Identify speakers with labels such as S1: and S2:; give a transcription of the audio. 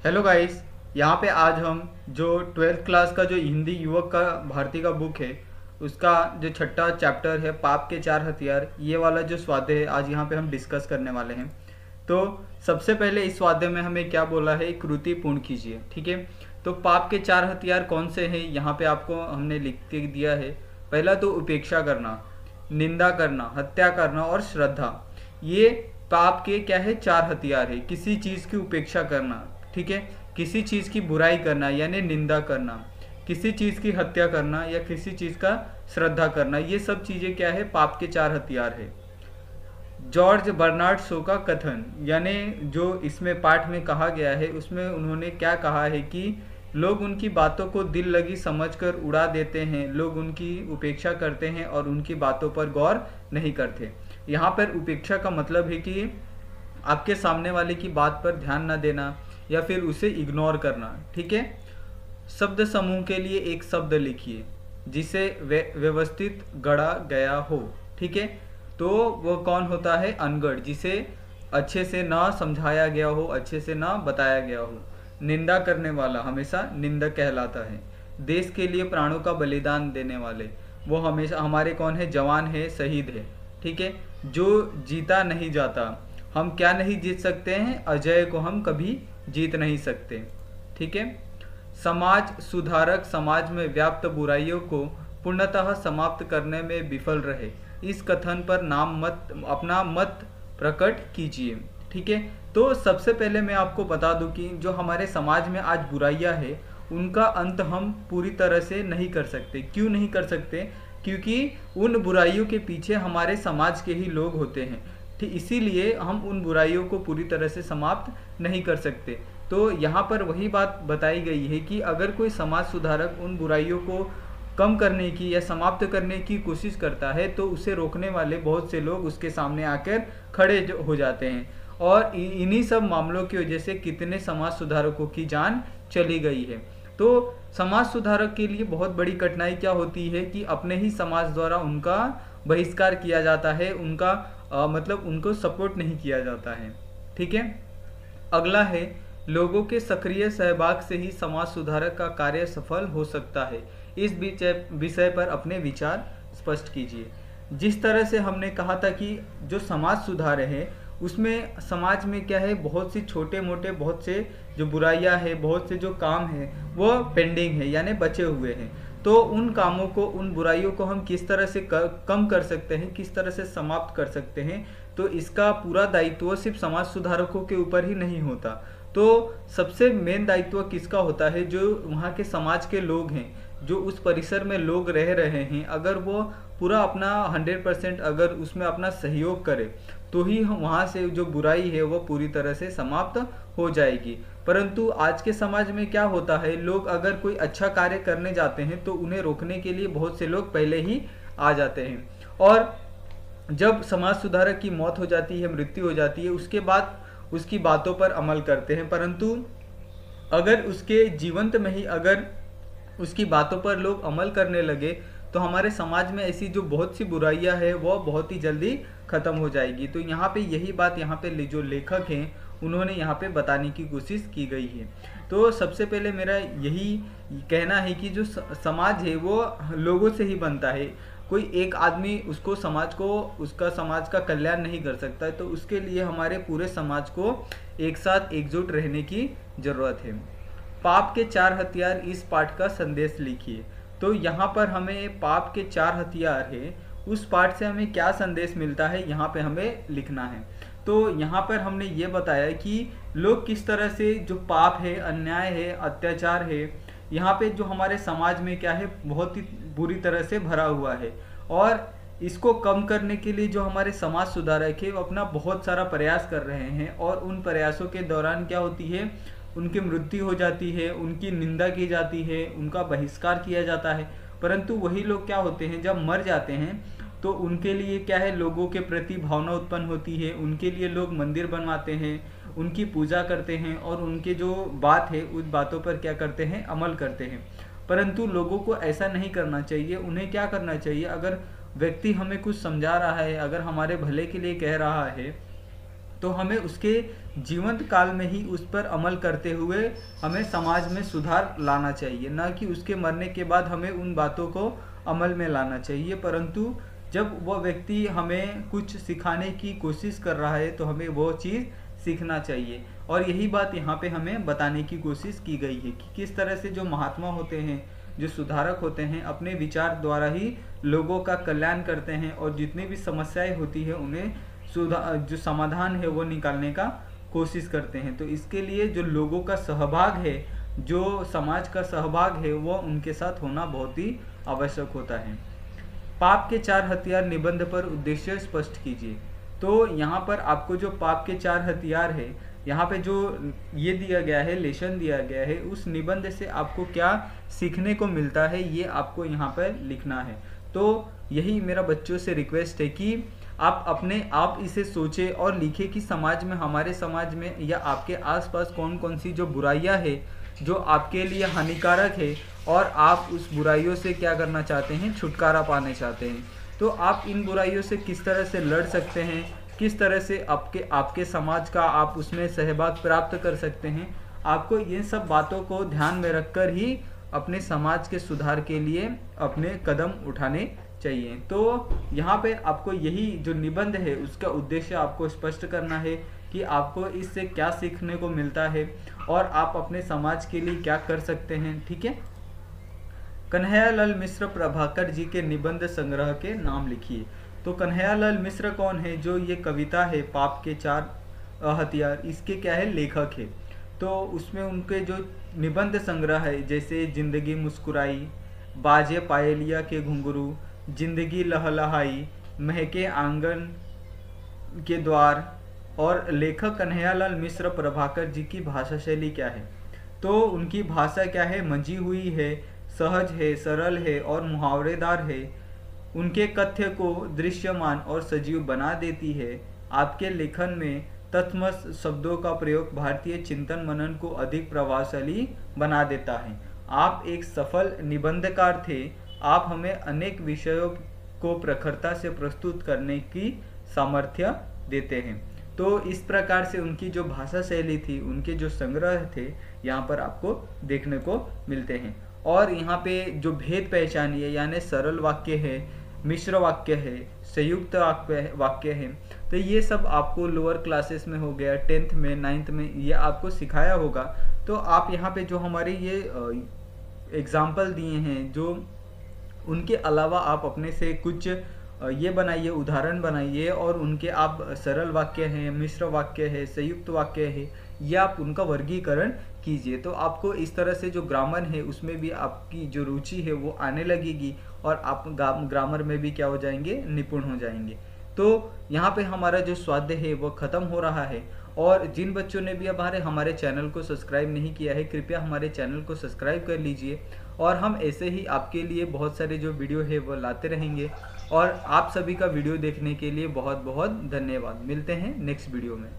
S1: Hello guys. यहाँ पे आज हम जो 12th क्लास का जो हिंदी युवक का भारती का बुक है उसका जो छठा चैप्टर है पाप के चार हथियार, ये वाला जो स्वाध्याय है आज यहाँ पे हम डिस्कस करने वाले हैं। तो सबसे पहले इस स्वाध्याय में हमें क्या बोला है, एक कृति पूर्ण कीजिए। ठीक है। तो पाप के चार हथियार कौन से हैं यहाँ पे आपको हमने लिख के दिया है। पहला तो उपेक्षा करना, निंदा करना, हत्या करना और श्रद्धा। ये पाप के क्या है, चार हथियार है। किसी चीज़ की उपेक्षा करना, ठीक है, किसी चीज़ की बुराई करना यानी निंदा करना, किसी चीज़ की हत्या करना या किसी चीज़ का श्रद्धा करना, ये सब चीज़ें क्या है, पाप के चार हथियार है। जॉर्ज बर्नार्ड शो का कथन यानी जो इसमें पाठ में कहा गया है उसमें उन्होंने क्या कहा है कि लोग उनकी बातों को दिल लगी समझकर उड़ा देते हैं, लोग उनकी उपेक्षा करते हैं और उनकी बातों पर गौर नहीं करते। यहाँ पर उपेक्षा का मतलब है कि आपके सामने वाले की बात पर ध्यान न देना या फिर उसे इग्नोर करना। ठीक है। शब्द समूह के लिए एक शब्द लिखिए जिसे व्यवस्थित गढ़ा गया हो। ठीक है। तो वो कौन होता है, अनगढ़, जिसे अच्छे से ना समझाया गया हो, अच्छे से ना बताया गया हो। निंदा करने वाला हमेशा निंदक कहलाता है। देश के लिए प्राणों का बलिदान देने वाले वो हमेशा हमारे कौन है, जवान है, शहीद है। ठीक है। जो जीता नहीं जाता, हम क्या नहीं जीत सकते हैं, अजय को हम कभी जीत नहीं सकते। ठीक है। समाज सुधारक समाज में व्याप्त बुराइयों को पूर्णतः समाप्त करने में विफल रहे, इस कथन पर अपना मत प्रकट कीजिए। ठीक है। तो सबसे पहले मैं आपको बता दूं कि जो हमारे समाज में आज बुराइयां है उनका अंत हम पूरी तरह से नहीं कर सकते। क्यों नहीं कर सकते? क्योंकि उन बुराइयों के पीछे हमारे समाज के ही लोग होते हैं। ठीक, इसीलिए हम उन बुराइयों को पूरी तरह से समाप्त नहीं कर सकते। तो यहाँ पर वही बात बताई गई है कि अगर कोई समाज सुधारक उन बुराइयों को कम करने की या समाप्त करने की कोशिश करता है तो उसे रोकने वाले बहुत से लोग उसके सामने आकर खड़े हो जाते हैं। और इन्हीं सब मामलों की वजह से कितने समाज सुधारकों की जान चली गई है। तो समाज सुधारक के लिए बहुत बड़ी कठिनाई क्या होती है कि अपने ही समाज द्वारा उनका बहिष्कार किया जाता है, उनका मतलब उनको सपोर्ट नहीं किया जाता है। ठीक है। अगला है, लोगों के सक्रिय सहभाग से ही समाज सुधारक का कार्य सफल हो सकता है। इस विषय पर अपने विचार स्पष्ट कीजिए। जिस तरह से हमने कहा था कि जो समाज सुधार है उसमें समाज में क्या है, बहुत सी छोटे मोटे बहुत से जो बुराइयां है, बहुत से जो काम है वो पेंडिंग है यानी बचे हुए हैं। तो उन कामों को, उन बुराइयों को हम किस तरह से कम कर सकते हैं, किस तरह से समाप्त कर सकते हैं, तो इसका पूरा दायित्व सिर्फ समाज सुधारकों के ऊपर ही नहीं होता। तो सबसे मेन दायित्व किसका होता है, जो वहाँ के समाज के लोग हैं, जो उस परिसर में लोग रह रहे हैं, अगर वो पूरा अपना 100% अगर उसमें अपना सहयोग करे तो ही वहाँ से जो बुराई है वो पूरी तरह से समाप्त हो जाएगी। परंतु आज के समाज में क्या होता है, लोग अगर कोई अच्छा कार्य करने जाते हैं तो उन्हें रोकने के लिए बहुत से लोग पहले ही आ जाते हैं। और जब समाज सुधारक की मौत हो जाती है, मृत्यु हो जाती है, उसके बाद उसकी बातों पर अमल करते हैं। परंतु अगर उसके जीवंत में ही अगर उसकी बातों पर लोग अमल करने लगे तो हमारे समाज में ऐसी जो बहुत सी बुराइयां हैं वो बहुत ही जल्दी खत्म हो जाएगी। तो यहाँ पे यही बात यहाँ पे जो लेखक हैं उन्होंने यहाँ पे बताने की कोशिश की गई है। तो सबसे पहले मेरा यही कहना है कि जो समाज है वो लोगों से ही बनता है। कोई एक आदमी उसको समाज को, उसका समाज का कल्याण नहीं कर सकता है। तो उसके लिए हमारे पूरे समाज को एक साथ एकजुट रहने की जरूरत है। पाप के चार हथियार, इस पाठ का संदेश लिखिए। तो यहाँ पर हमें पाप के चार हथियार है, उस पाठ से हमें क्या संदेश मिलता है यहाँ पे हमें लिखना है। तो यहाँ पर हमने ये बताया कि लोग किस तरह से जो पाप है, अन्याय है, अत्याचार है, यहाँ पे जो हमारे समाज में क्या है बहुत ही बुरी तरह से भरा हुआ है। और इसको कम करने के लिए जो हमारे समाज सुधारक है वो अपना बहुत सारा प्रयास कर रहे हैं। और उन प्रयासों के दौरान क्या होती है, उनकी मृत्यु हो जाती है, उनकी निंदा की जाती है, उनका बहिष्कार किया जाता है। परंतु वही लोग क्या होते हैं, जब मर जाते हैं तो उनके लिए क्या है, लोगों के प्रति भावना उत्पन्न होती है। उनके लिए लोग मंदिर बनवाते हैं, उनकी पूजा करते हैं और उनके जो बात है उस बातों पर क्या करते हैं, अमल करते हैं। परंतु लोगों को ऐसा नहीं करना चाहिए। उन्हें क्या करना चाहिए, अगर व्यक्ति हमें कुछ समझा रहा है, अगर हमारे भले के लिए कह रहा है तो हमें उसके जीवंत काल में ही उस पर अमल करते हुए हमें समाज में सुधार लाना चाहिए, ना कि उसके मरने के बाद हमें उन बातों को अमल में लाना चाहिए। परंतु जब वह व्यक्ति हमें कुछ सिखाने की कोशिश कर रहा है तो हमें वो चीज़ सीखना चाहिए। और यही बात यहाँ पे हमें बताने की कोशिश की गई है कि किस तरह से जो महात्मा होते हैं, जो सुधारक होते हैं, अपने विचार द्वारा ही लोगों का कल्याण करते हैं और जितनी भी समस्याएं होती है उन्हें जो समाधान है वो निकालने का कोशिश करते हैं। तो इसके लिए जो लोगों का सहभाग है, जो समाज का सहभाग है, वो उनके साथ होना बहुत ही आवश्यक होता है। पाप के 4 हथियार निबंध पर उद्देश्य स्पष्ट कीजिए। तो यहाँ पर आपको जो पाप के 4 हथियार है, यहाँ पे जो ये दिया गया है, लेसन दिया गया है, उस निबंध से आपको क्या सीखने को मिलता है ये आपको यहाँ पर लिखना है। तो यही मेरा बच्चों से रिक्वेस्ट है कि आप अपने आप इसे सोचें और लिखें कि समाज में, हमारे समाज में या आपके आसपास कौन कौन सी जो बुराइयां है जो आपके लिए हानिकारक है और आप उस बुराइयों से क्या करना चाहते हैं, छुटकारा पाने चाहते हैं। तो आप इन बुराइयों से किस तरह से लड़ सकते हैं, किस तरह से आपके समाज का आप उसमें सहभाग प्राप्त कर सकते हैं। आपको ये सब बातों को ध्यान में रखकर ही अपने समाज के सुधार के लिए अपने कदम उठाने चाहिए। तो यहाँ पे आपको यही जो निबंध है उसका उद्देश्य आपको स्पष्ट करना है कि आपको इससे क्या सीखने को मिलता है और आप अपने समाज के लिए क्या कर सकते हैं। ठीक है। कन्हैयालाल मिश्र प्रभाकर जी के निबंध संग्रह के नाम लिखिए। तो कन्हैयालाल मिश्र कौन है? जो ये कविता है पाप के 4 हथियार, इसके क्या है, लेखक है। तो उसमें उनके जो निबंध संग्रह है, जैसे जिंदगी मुस्कुराई, बाजे पायलिया के घुंघरू, जिंदगी लहलहाई, महके आंगन के द्वार, और लेखक कन्हैयालाल मिश्र प्रभाकर जी की भाषा शैली क्या है? तो उनकी भाषा क्या है, मंजी हुई है, सहज है, सरल है और मुहावरेदार है। उनके कथ्य को दृश्यमान और सजीव बना देती है। आपके लेखन में तत्सम शब्दों का प्रयोग भारतीय चिंतन मनन को अधिक प्रभावशाली बना देता है। आप एक सफल निबंधकार थे। आप हमें अनेक विषयों को प्रखरता से प्रस्तुत करने की सामर्थ्य देते हैं। तो इस प्रकार से उनकी जो भाषा शैली थी, उनके जो संग्रह थे, यहाँ पर आपको देखने को मिलते हैं। और यहाँ पे जो भेद पहचानिए, यानी सरल वाक्य है, मिश्र वाक्य है, संयुक्त वाक्य है, तो ये सब आपको लोअर क्लासेस में हो गया, 10th में, 9th में ये आपको सिखाया होगा। तो आप यहाँ पे जो हमारे ये एग्जाम्पल दिए हैं, जो उनके अलावा आप अपने से कुछ ये बनाइए, उदाहरण बनाइए और उनके आप सरल वाक्य हैं, मिश्र वाक्य है, संयुक्त वाक्य है, ये आप उनका वर्गीकरण कीजिए। तो आपको इस तरह से जो ग्रामर है उसमें भी आपकी जो रुचि है वो आने लगेगी और आप ग्रामर में भी क्या हो जाएंगे, निपुण हो जाएंगे। तो यहाँ पे हमारा जो स्वाध्याय है वो ख़त्म हो रहा है। और जिन बच्चों ने भी हमारे चैनल को सब्सक्राइब नहीं किया है, कृपया हमारे चैनल को सब्सक्राइब कर लीजिए। और हम ऐसे ही आपके लिए बहुत सारे जो वीडियो है वो लाते रहेंगे। और आप सभी का वीडियो देखने के लिए बहुत बहुत धन्यवाद। मिलते हैं नेक्स्ट वीडियो में।